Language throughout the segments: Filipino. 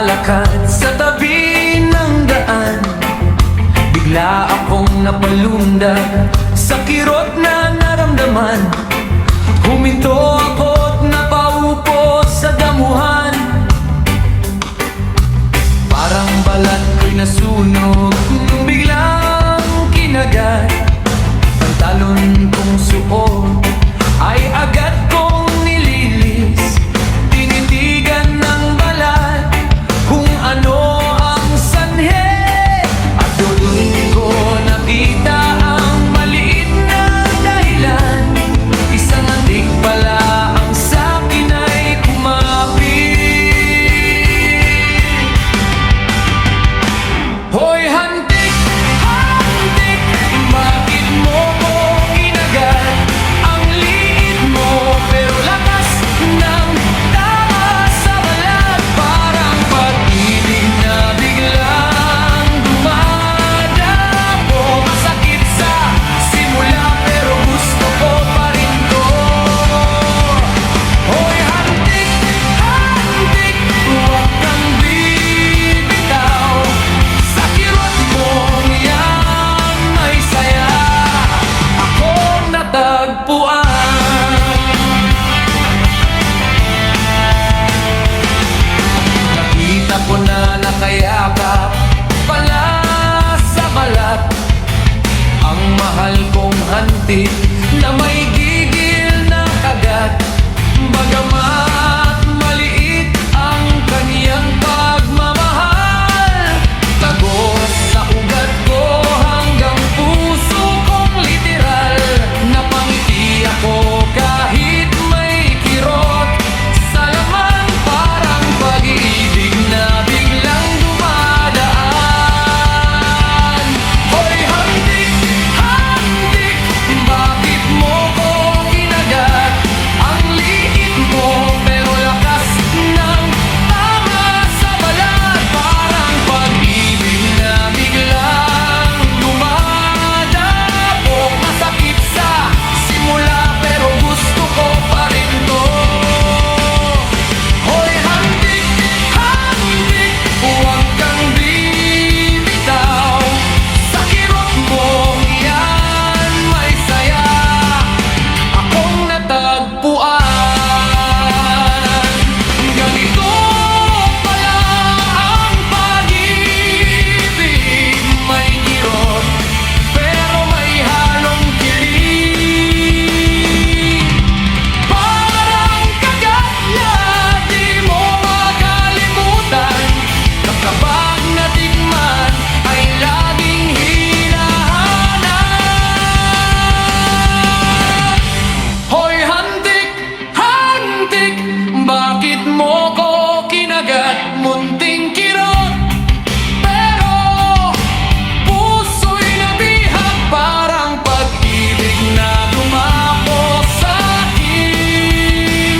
naglalakad sa tabi ng daan, bigla akong napalundag sa kirot na naramdaman. Huminto ako't napaupo sa damuhan, parang balat ko'y nasunog nung biglang kinagat. Ang talon kong suot ay agad kong nililis, tinitigan ng balat kung ano ang sanhe. At doon ko nakita ang maliit na dahilan, isang antik pala ang sakin ay kumapit. Hoy hantik, hantik, bakit mo ko kinagat? Ang liit mo pero lakas ng taas sa balat, parang pag-ibig na biglang dumadapo. Masakit sa simula pero gusto ko pa rin to. Hoy hantik, hantik, huwag kang bibitaw sa kirot mong yan, may saya akong natagpuan. Nakita ko na nakayakap pala sa balat ang mahal kong hantik na may gigil na kagat. Bagamat maliit ang kaniyang pagmamahal, tagos sa ugat ko hanggang puso kong literal. Napangiti ako kahit may kirot sa laman, parang pag-ibig na biglang dumadaan. Hoy hantik, hantik, bakit mo ko kinagat? Ang liit mo pero lakas ng tama sa balat, parang pag-ibig na biglang dumadapok. Masakit sa simula pero gusto ko pa rin to. Hoy hantik, hantik, huwag kang bibitaw sa kirot mong yan, may saya akong natagpuan. Ganito pala ang pag-ibig, may kirot pero may halong kilig. Parang kagat na di mo makalimutan, na kapag natikman ay laging hinahanap. Hoy hantik, hantik, bakit mo ko kinagat? Munting kirot pero puso'y nabihag, parang pag-ibig na dumako sa'kin.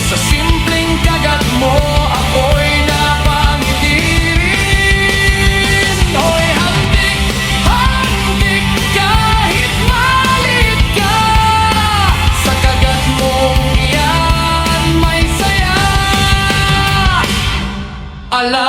Sa simpleng kagat mo ako'y napangiti rin. Hoy hantik, hantik, kahit maliit ka, sa kagat mong yan may saya. Ala